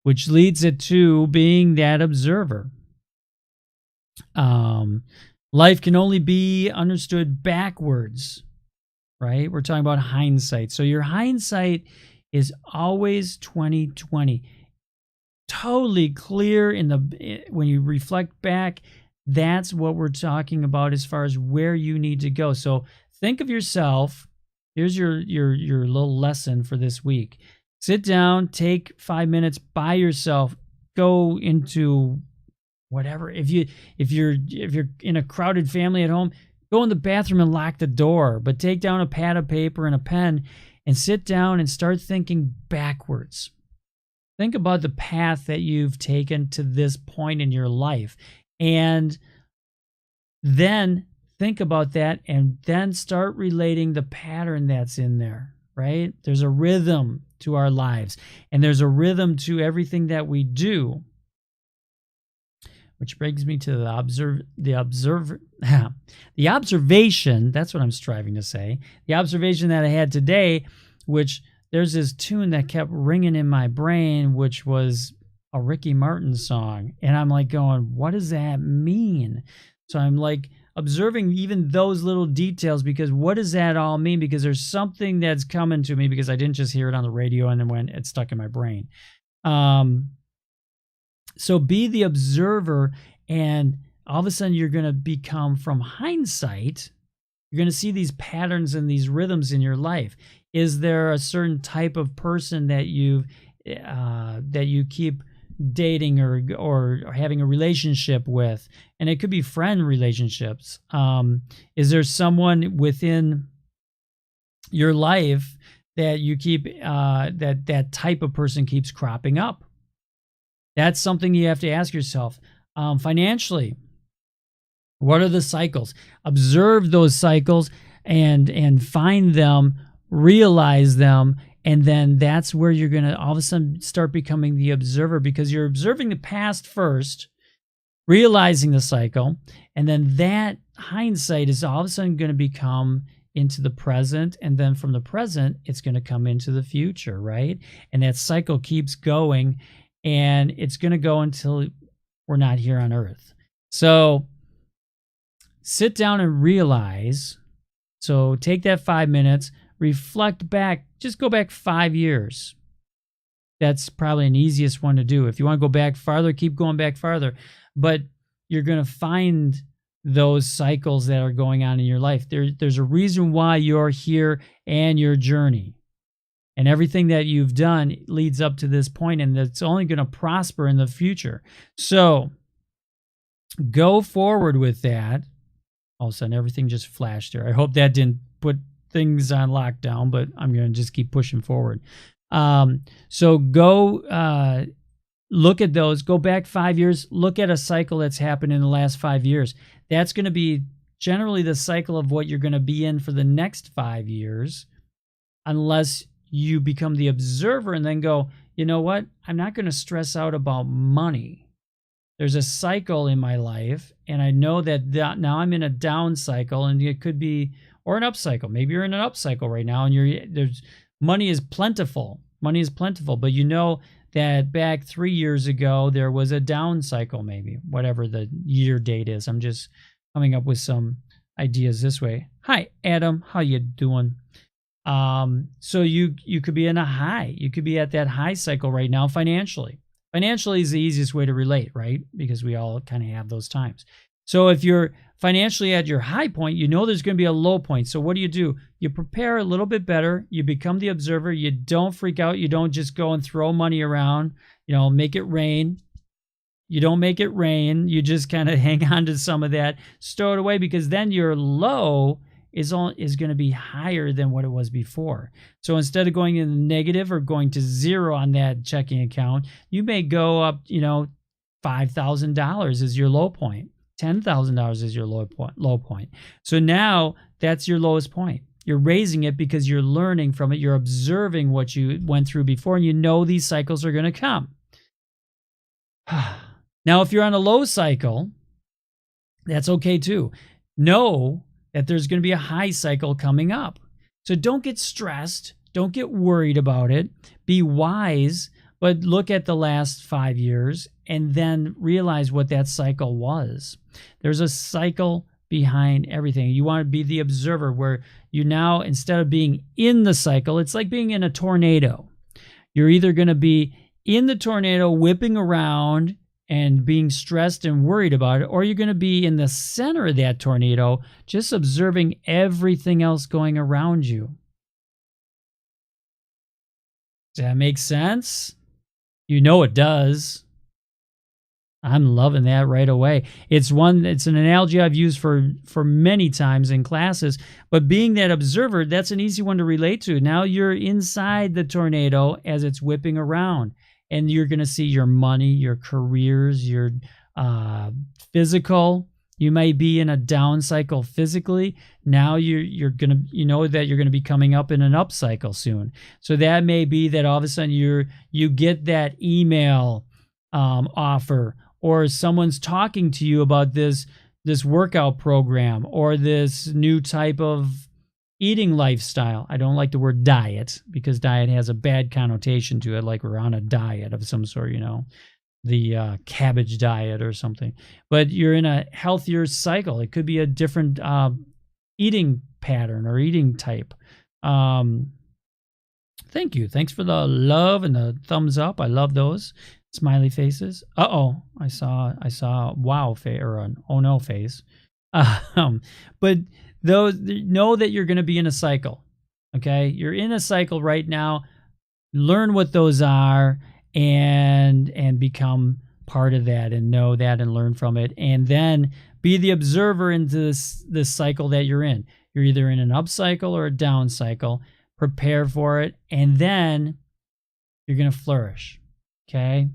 which leads it to being that observer. Life can only be understood backwards, right? We're talking about hindsight. So your hindsight is always 2020. Totally clear when you reflect back. That's what we're talking about as far as where you need to go. So think of yourself. Here's your little lesson for this week. Sit down, take 5 minutes by yourself, go into whatever. If you're in a crowded family at home, go in the bathroom and lock the door, but take down a pad of paper and a pen and sit down and start thinking backwards. Think about the path that you've taken to this point in your life, and then think about that, and then start relating the pattern that's in there, right? There's a rhythm to our lives, and there's a rhythm to everything that we do. Which brings me to the observation, that's what I'm striving to say. The observation that I had today, which there's this tune that kept ringing in my brain, which was a Ricky Martin song. And I'm like going, what does that mean? So I'm like observing even those little details, because what does that all mean? Because there's something that's coming to me, because I didn't just hear it on the radio and then it stuck in my brain. So be the observer, and all of a sudden you're going to become, from hindsight, you're going to see these patterns and these rhythms in your life. Is there a certain type of person that you keep dating or having a relationship with? And it could be friend relationships. Is there someone within your life that you keep that type of person keeps cropping up? That's something you have to ask yourself. Financially, what are the cycles? Observe those cycles and find them, realize them, and then that's where you're going to all of a sudden start becoming the observer, because you're observing the past first, realizing the cycle, and then that hindsight is all of a sudden going to become into the present, and then from the present, it's going to come into the future, right? And that cycle keeps going, and it's going to go until we're not here on Earth. So sit down and realize. So take that 5 minutes, reflect back, just go back 5 years. That's probably an easiest one to do. If you want to go back farther, keep going back farther. But you're going to find those cycles that are going on in your life. There's a reason why you're here and your journey. And everything that you've done leads up to this point, and it's only going to prosper in the future. So go forward with that. All of a sudden, everything just flashed there. I hope that didn't put things on lockdown, but I'm going to just keep pushing forward. So go look at those. Go back 5 years. Look at a cycle that's happened in the last 5 years. That's going to be generally the cycle of what you're going to be in for the next 5 years, unless you become the observer and then go, you know what? I'm not going to stress out about money. There's a cycle in my life, and I know that now I'm in a down cycle, and it could be, or an up cycle. Maybe you're in an up cycle right now, and money is plentiful. Money is plentiful, but you know that back 3 years ago there was a down cycle, maybe whatever the year date is. I'm just coming up with some ideas this way. Hi, Adam. How you doing? So you could be in a high. You could be at that high cycle right now financially. Financially is the easiest way to relate, right? Because we all kind of have those times. So if you're financially at your high point, you know there's going to be a low point. So what do? You prepare a little bit better. You become the observer. You don't freak out. You don't just go and throw money around, make it rain. You don't make it rain. You just kind of hang on to some of that, store it away, because then your low is going to be higher than what it was before. So instead of going in the negative or going to zero on that checking account, you may go up, $5,000 is your low point. $10,000 is your low point. So now that's your lowest point. You're raising it because you're learning from it. You're observing what you went through before, and you know these cycles are going to come. Now, if you're on a low cycle, that's okay too. Know that there's going to be a high cycle coming up. So don't get stressed. Don't get worried about it. Be wise, but look at the last 5 years and then realize what that cycle was. There's a cycle behind everything. You want to be the observer, where you now, instead of being in the cycle, it's like being in a tornado. You're either going to be in the tornado whipping around and being stressed and worried about it, or you're going to be in the center of that tornado, just observing everything else going around you. Does that make sense? You know it does. I'm loving that right away. It's an analogy I've used for many times in classes, but being that observer, that's an easy one to relate to. Now you're inside the tornado as it's whipping around, and you're going to see your money, your careers, your physical. You may be in a down cycle physically. Now you know that you're gonna be coming up in an up cycle soon. So that may be that all of a sudden you get that email offer, or someone's talking to you about this workout program or this new type of eating lifestyle. I don't like the word diet, because diet has a bad connotation to it, like we're on a diet of some sort, the cabbage diet or something. But you're in a healthier cycle. It could be a different eating pattern or eating type. Thank you. Thanks for the love and the thumbs up. I love those smiley faces. I saw a wow face or an oh no face. But those, know that you're going to be in a cycle. Okay, you're in a cycle right now. Learn what those are and become part of that, and know that and learn from it, and then be the observer into this cycle that you're in. You're either in an up cycle or a down cycle. Prepare for it, and then you're going to flourish. Okay?